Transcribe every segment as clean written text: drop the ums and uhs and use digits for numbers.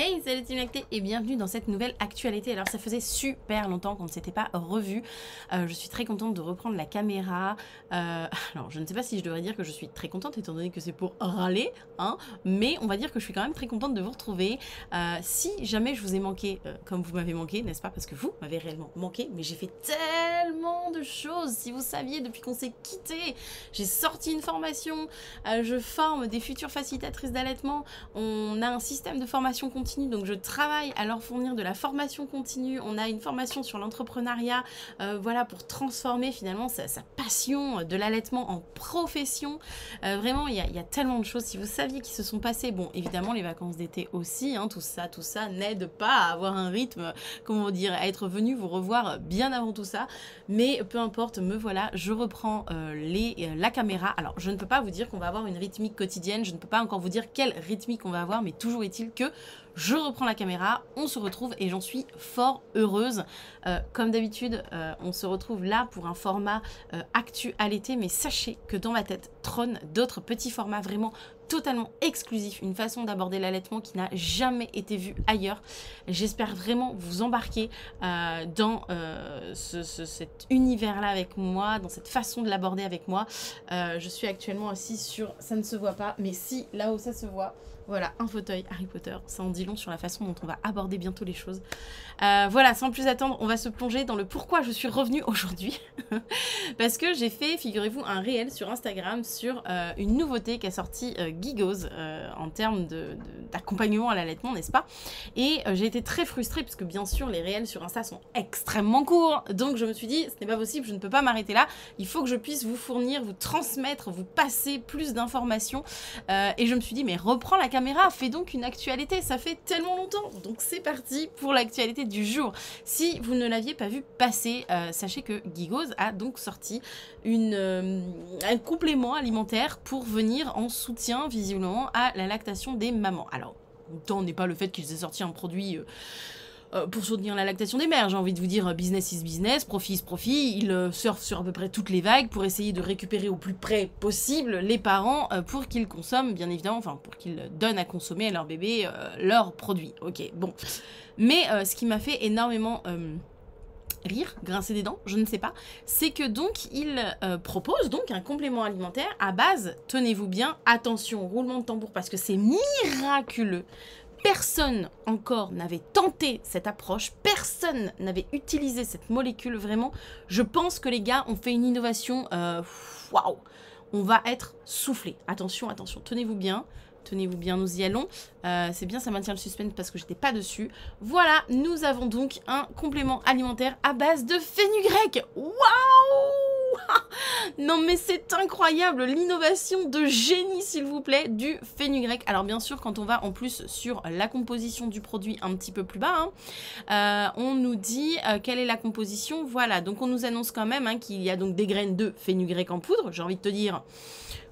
Hey, salut Team Lacté et bienvenue dans cette nouvelle actualité. Alors ça faisait super longtemps qu'on ne s'était pas revu. Je suis très contente de reprendre la caméra. Alors je ne sais pas si je devrais dire que je suis très contente étant donné que c'est pour râler, hein, mais on va dire que je suis quand même très contente de vous retrouver. Si jamais je vous ai manqué comme vous m'avez manqué, n'est-ce pas? Parce que vous m'avez réellement manqué, mais j'ai fait tellement de choses. Si vous saviez, depuis qu'on s'est quitté, j'ai sorti une formation, je forme des futures facilitatrices d'allaitement, on a un système de formation continue, donc je travaille à leur fournir de la formation continue. On a une formation sur l'entrepreneuriat, voilà, pour transformer finalement sa passion de l'allaitement en profession. Vraiment, il y a tellement de choses. Si vous saviez qui se sont passées, bon, évidemment, les vacances d'été aussi, hein, tout ça n'aide pas à avoir un rythme, comment dire, à être venu vous revoir bien avant tout ça. Mais peu importe, me voilà, je reprends la caméra. Alors, je ne peux pas vous dire qu'on va avoir une rythmique quotidienne, je ne peux pas encore vous dire quelle rythmique on va avoir, mais toujours est-il que je reprends la caméra, on se retrouve et j'en suis fort heureuse. Comme d'habitude, on se retrouve là pour un format actu allaité, mais sachez que dans ma tête trônent d'autres petits formats vraiment totalement exclusifs, une façon d'aborder l'allaitement qui n'a jamais été vue ailleurs. J'espère vraiment vous embarquer dans cet univers-là avec moi, dans cette façon de l'aborder avec moi. Je suis actuellement assise sur, ça ne se voit pas, mais si, là où ça se voit, voilà, un fauteuil Harry Potter. Ça en dit long sur la façon dont on va aborder bientôt les choses. Voilà, sans plus attendre, on va se plonger dans le pourquoi je suis revenue aujourd'hui. Parce que j'ai fait, figurez-vous, un réel sur Instagram sur une nouveauté qu'a sorti Gigos en termes d'accompagnement à l'allaitement, n'est-ce pas? Et j'ai été très frustrée, puisque bien sûr, les réels sur Insta sont extrêmement courts. Donc je me suis dit, ce n'est pas possible, je ne peux pas m'arrêter là. Il faut que je puisse vous fournir, vous transmettre, vous passer plus d'informations. Et je me suis dit, mais reprends la caméra, fais donc une actualité, ça fait tellement longtemps. Donc c'est parti pour l'actualité du jour. Si vous ne l'aviez pas vu passer, sachez que Gigos a donc sorti un complément alimentaire pour venir en soutien visiblement à la lactation des mamans. Alors, autant n'est pas le fait qu'ils aient sorti un produit pour soutenir la lactation des mères, j'ai envie de vous dire business is business, profit is profit, ils surfent sur à peu près toutes les vagues pour essayer de récupérer au plus près possible les parents pour qu'ils consomment, bien évidemment, enfin pour qu'ils donnent à consommer à leur bébé leurs produits, ok, bon. Mais ce qui m'a fait énormément rire, grincer des dents, je ne sais pas, c'est que donc il propose donc un complément alimentaire à base, tenez-vous bien, attention, roulement de tambour parce que c'est miraculeux. Personne encore n'avait tenté cette approche, personne n'avait utilisé cette molécule, vraiment. Je pense que les gars ont fait une innovation, waouh, on va être soufflé. Attention, attention, tenez-vous bien, nous y allons. C'est bien, ça maintient le suspense parce que j'étais pas dessus. Voilà, nous avons donc un complément alimentaire à base de fenugrec. Waouh! Non mais c'est incroyable, l'innovation de génie s'il vous plaît du fenugrec. Alors bien sûr quand on va en plus sur la composition du produit un petit peu plus bas, hein, on nous dit quelle est la composition. Voilà, donc on nous annonce quand même hein, qu'il y a donc des graines de fenugrec en poudre. J'ai envie de te dire,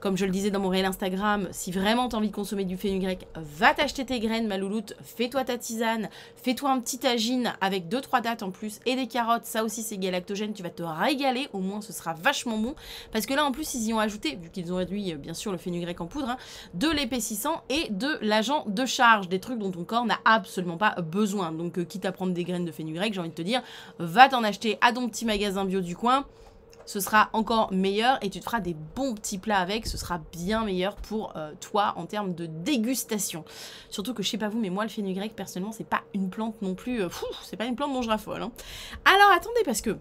comme je le disais dans mon réel Instagram, si vraiment tu as envie de consommer du fenugrec, va t'acheter tes graines, ma louloute, fais-toi ta tisane, fais-toi un petit tagine avec 2-3 dattes en plus et des carottes, ça aussi c'est galactogène, tu vas te régaler, au moins ce sera vachement bon, parce que là en plus ils y ont ajouté, vu qu'ils ont réduit bien sûr le fenugrec en poudre, hein, de l'épaississant et de l'agent de charge, des trucs dont ton corps n'a absolument pas besoin, donc quitte à prendre des graines de fenugrec, j'ai envie de te dire, va t'en acheter à ton petit magasin bio du coin, ce sera encore meilleur et tu te feras des bons petits plats avec, ce sera bien meilleur pour toi en termes de dégustation. Surtout que je sais pas vous, mais moi le fenugrec personnellement c'est pas une plante non plus, c'est pas une plante dont je raffole. Hein. Alors attendez parce que,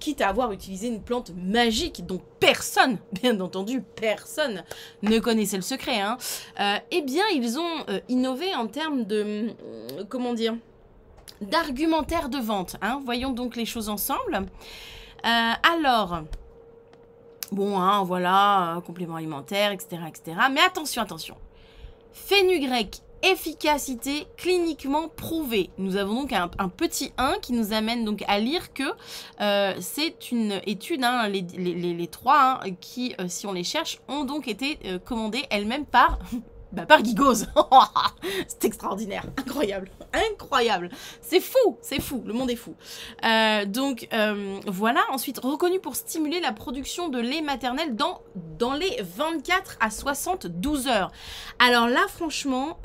quitte à avoir utilisé une plante magique dont personne, bien entendu personne ne connaissait le secret, hein, eh bien ils ont innové en termes de, comment dire, d'argumentaire de vente. Hein. Voyons donc les choses ensemble. Alors, bon, hein, voilà, complément alimentaire, etc., etc. Mais attention, attention. Fenugrec, efficacité cliniquement prouvée. Nous avons donc un petit 1 qui nous amène donc à lire que c'est une étude, hein, les trois, hein, qui, si on les cherche, ont donc été commandées elles-mêmes par Bah par Gigose. C'est extraordinaire, incroyable, incroyable. C'est fou, le monde est fou. Voilà, ensuite reconnu pour stimuler la production de lait maternel dans les 24 à 72 heures. Alors là, franchement,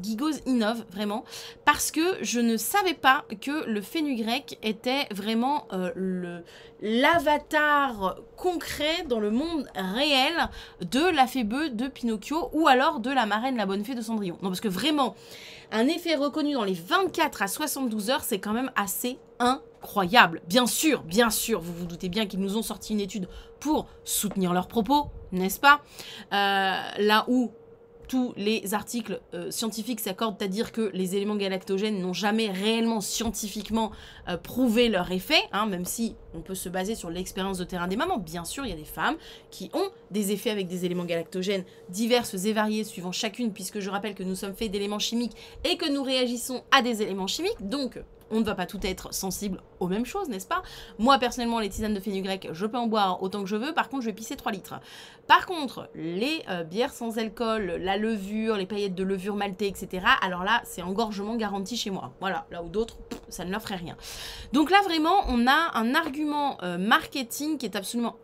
Gigose innove, vraiment, parce que je ne savais pas que le fenugrec était vraiment l'avatar concret dans le monde réel de la fée Beu de Pinocchio ou alors de la marraine la bonne fée de Cendrillon. Non, parce que vraiment, un effet reconnu dans les 24 à 72 heures, c'est quand même assez incroyable. Bien sûr, vous vous doutez bien qu'ils nous ont sorti une étude pour soutenir leurs propos, n'est-ce pas? Là où tous les articles scientifiques s'accordent à dire que les éléments galactogènes n'ont jamais réellement scientifiquement prouvé leur effet, hein, même si on peut se baser sur l'expérience de terrain des mamans. Bien sûr, il y a des femmes qui ont des effets avec des éléments galactogènes diverses et variés suivant chacune, puisque je rappelle que nous sommes faits d'éléments chimiques et que nous réagissons à des éléments chimiques, donc on ne va pas tout être sensible aux mêmes choses, n'est-ce pas? Moi, personnellement, les tisanes de fenugrec, je peux en boire autant que je veux. Par contre, je vais pisser 3 litres. Par contre, les bières sans alcool, la levure, les paillettes de levure maltée, etc. Alors là, c'est engorgement garanti chez moi. Voilà, là où d'autres, ça ne leur ferait rien. Donc là, vraiment, on a un argument marketing qui est absolument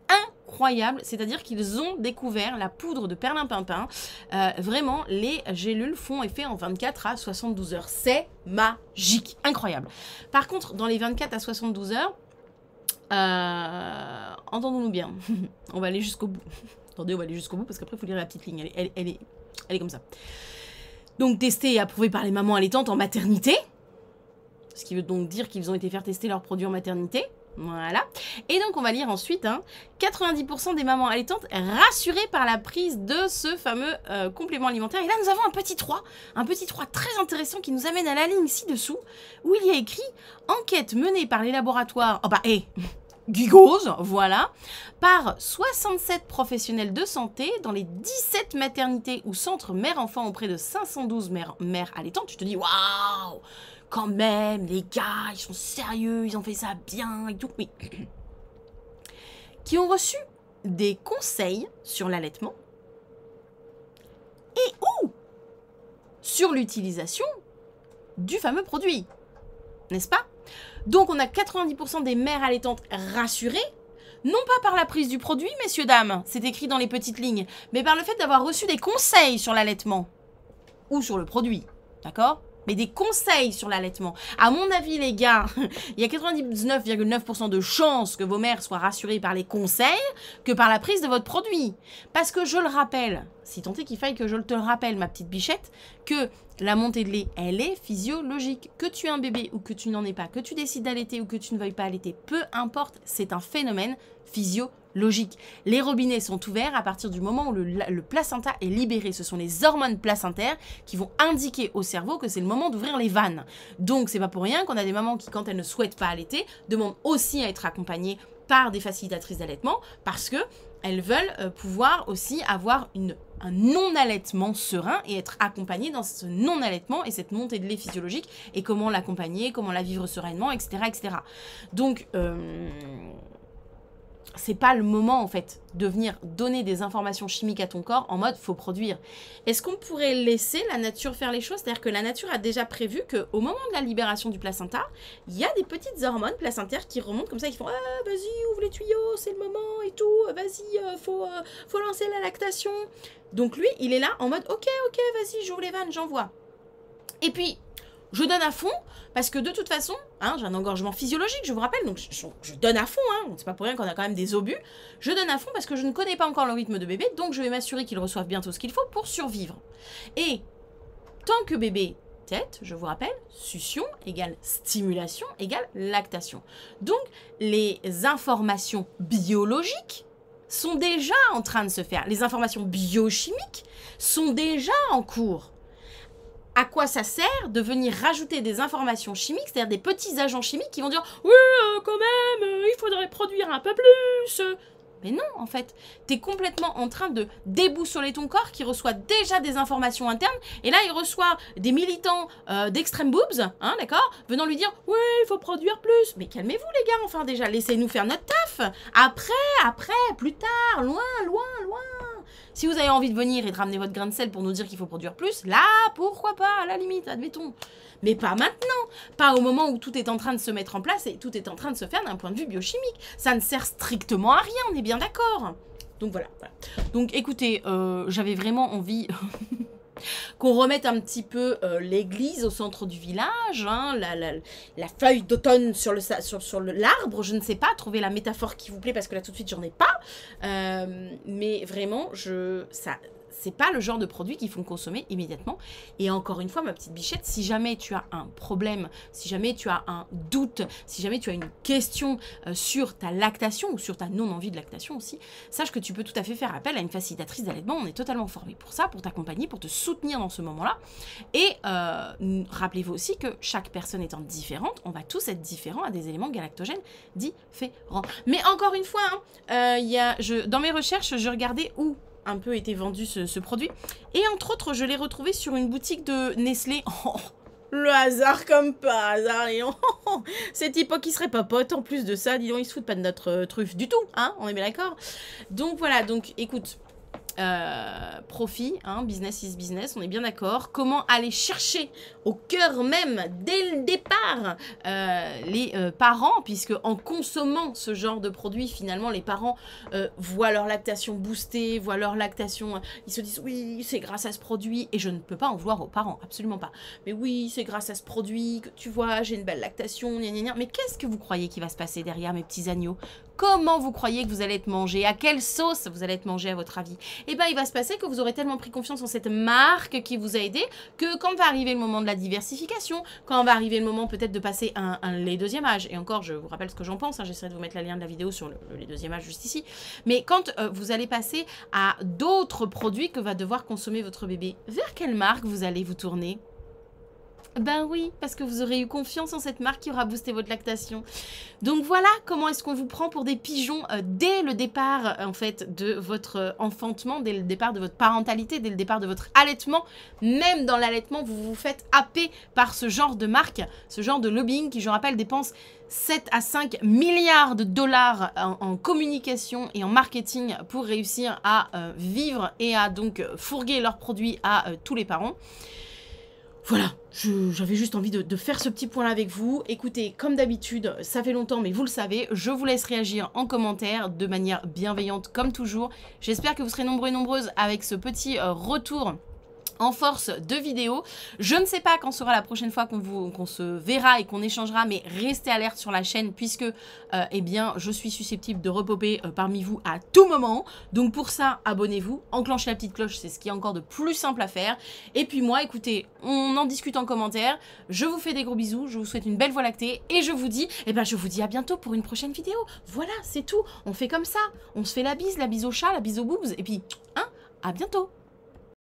incroyable, c'est-à-dire qu'ils ont découvert la poudre de perlimpinpin. Vraiment, les gélules font effet en 24 à 72 heures. C'est magique, incroyable. Par contre, dans les 24 à 72 heures, entendons-nous bien, on va aller jusqu'au bout. Attendez, on va aller jusqu'au bout parce qu'après, il faut lire la petite ligne, elle est comme ça. Donc, testé et approuvé par les mamans allaitantes en maternité, ce qui veut donc dire qu'ils ont été faire tester leurs produits en maternité. Voilà. Et donc, on va lire ensuite, hein, 90% des mamans allaitantes rassurées par la prise de ce fameux complément alimentaire. Et là, nous avons un petit 3 très intéressant qui nous amène à la ligne ci-dessous, où il y a écrit « Enquête menée par les laboratoires... » Oh bah, Gigose, voilà, par 67 professionnels de santé dans les 17 maternités ou centres mère-enfant auprès de 512 mères allaitantes. Tu te dis, waouh, quand même, les gars, ils sont sérieux, ils ont fait ça bien et tout. Oui. Qui ont reçu des conseils sur l'allaitement et ou sur l'utilisation du fameux produit. N'est-ce pas? Donc, on a 90% des mères allaitantes rassurées, non pas par la prise du produit, messieurs, dames, c'est écrit dans les petites lignes, mais par le fait d'avoir reçu des conseils sur l'allaitement ou sur le produit, d'accord? Mais des conseils sur l'allaitement. À mon avis, les gars, il y a 99,9% de chances que vos mères soient rassurées par les conseils que par la prise de votre produit. Parce que je le rappelle, si tant est qu'il faille que je te le rappelle, ma petite bichette, que la montée de lait, elle est physiologique. Que tu aies un bébé ou que tu n'en aies pas, que tu décides d'allaiter ou que tu ne veuilles pas allaiter, peu importe, c'est un phénomène physiologique. Les robinets sont ouverts à partir du moment où le placenta est libéré. Ce sont les hormones placentaires qui vont indiquer au cerveau que c'est le moment d'ouvrir les vannes. Donc, c'est pas pour rien qu'on a des mamans qui, quand elles ne souhaitent pas allaiter, demandent aussi à être accompagnées par des facilitatrices d'allaitement parce que elles veulent pouvoir aussi avoir un non-allaitement serein et être accompagnées dans ce non-allaitement et cette montée de lait physiologique et comment l'accompagner, comment la vivre sereinement, etc. etc. Donc, c'est pas le moment en fait de venir donner des informations chimiques à ton corps en mode faut produire. Est-ce qu'on pourrait laisser la nature faire les choses? C'est-à-dire que la nature a déjà prévu qu'au moment de la libération du placenta, il y a des petites hormones placentaires qui remontent comme ça, qui font ah, vas-y, ouvre les tuyaux, c'est le moment et tout, vas-y, faut lancer la lactation. Donc lui, il est là en mode ok, vas-y, j'ouvre les vannes, j'envoie. Et puis, je donne à fond, parce que de toute façon, hein, j'ai un engorgement physiologique, je vous rappelle, donc je donne à fond, hein, c'est pas pour rien qu'on a quand même des obus, je donne à fond parce que je ne connais pas encore le rythme de bébé, donc je vais m'assurer qu'il reçoive bientôt ce qu'il faut pour survivre. Et tant que bébé tète, je vous rappelle, succion égale stimulation égale lactation. Donc, les informations biologiques sont déjà en train de se faire, les informations biochimiques sont déjà en cours. À quoi ça sert de venir rajouter des informations chimiques, c'est-à-dire des petits agents chimiques qui vont dire « Oui, quand même, il faudrait produire un peu plus !» Mais non, en fait, t'es complètement en train de déboussoler ton corps qui reçoit déjà des informations internes. Et là, il reçoit des militants d'extrême boobs, hein, d'accord, venant lui dire « Oui, il faut produire plus !» Mais calmez-vous les gars, enfin déjà, laissez-nous faire notre taf. Après, plus tard, loin. Si vous avez envie de venir et de ramener votre grain de sel pour nous dire qu'il faut produire plus, là, pourquoi pas, à la limite, admettons. Mais pas maintenant, pas au moment où tout est en train de se mettre en place et tout est en train de se faire d'un point de vue biochimique. Ça ne sert strictement à rien, on est bien d'accord. Donc voilà. Donc écoutez, j'avais vraiment envie qu'on remette un petit peu l'église au centre du village, hein, la feuille d'automne sur l'arbre, je ne sais pas, trouver la métaphore qui vous plaît parce que là tout de suite j'en ai pas. Mais vraiment, c'est pas le genre de produit qu'il faut consommer immédiatement. Et encore une fois, ma petite bichette, si jamais tu as un problème, si jamais tu as un doute, si jamais tu as une question sur ta lactation ou sur ta non-envie de lactation aussi, sache que tu peux tout à fait faire appel à une facilitatrice d'allaitement. On est totalement formé pour ça, pour t'accompagner, pour te soutenir dans ce moment-là. Et rappelez-vous aussi que chaque personne étant différente, on va tous être différents à des éléments galactogènes différents. Mais encore une fois, hein, dans mes recherches, je regardais où un peu été vendu ce produit. Et entre autres, je l'ai retrouvé sur une boutique de Nestlé. Oh, le hasard comme pas hasard. Ces types qui seraient pas potes en plus de ça, dis donc, ils se foutent pas de notre truffe du tout, hein, on est bien d'accord. Donc voilà, donc écoute, profit, hein, business is business, on est bien d'accord. Comment aller chercher au cœur même, dès le départ, les parents, puisque en consommant ce genre de produit, finalement, les parents voient leur lactation boostée, voient leur lactation, ils se disent, oui, c'est grâce à ce produit, et je ne peux pas en vouloir aux parents, absolument pas. Mais oui, c'est grâce à ce produit que tu vois, j'ai une belle lactation, gna gna gna. Mais qu'est-ce que vous croyez qui va se passer derrière, mes petits agneaux? Comment vous croyez que vous allez être mangé? À quelle sauce vous allez être mangé, à votre avis? Eh bien, il va se passer que vous aurez tellement pris confiance en cette marque qui vous a aidé que quand va arriver le moment de la diversification, quand va arriver le moment peut-être de passer un lait deuxième âge, et encore, je vous rappelle ce que j'en pense, hein, j'essaierai de vous mettre le lien de la vidéo sur le lait deuxième âge juste ici, mais quand vous allez passer à d'autres produits que va devoir consommer votre bébé, vers quelle marque vous allez vous tourner? Ben oui, parce que vous aurez eu confiance en cette marque qui aura boosté votre lactation. Donc voilà comment est-ce qu'on vous prend pour des pigeons dès le départ en fait de votre enfantement, dès le départ de votre parentalité, dès le départ de votre allaitement. Même dans l'allaitement, vous vous faites happer par ce genre de marque, ce genre de lobbying qui, je rappelle, dépense 7 à 5 milliards de dollars en communication et en marketing pour réussir à vivre et à donc fourguer leurs produits à tous les parents. Voilà, j'avais juste envie de faire ce petit point-là avec vous. Écoutez, comme d'habitude, ça fait longtemps, mais vous le savez, je vous laisse réagir en commentaire de manière bienveillante comme toujours. J'espère que vous serez nombreux et nombreuses avec ce petit retour en force de vidéo. Je ne sais pas quand sera la prochaine fois qu'on se verra et qu'on échangera, mais restez alerte sur la chaîne puisque eh bien, je suis susceptible de repopper parmi vous à tout moment. Donc pour ça, abonnez-vous, enclenchez la petite cloche, c'est ce qui est encore de plus simple à faire. Et puis moi, écoutez, on en discute en commentaire. Je vous fais des gros bisous, je vous souhaite une belle voie lactée et je vous dis, eh ben, je vous dis à bientôt pour une prochaine vidéo. Voilà, c'est tout. On fait comme ça. On se fait la bise au chat, la bise aux boobs et puis, hein, à bientôt.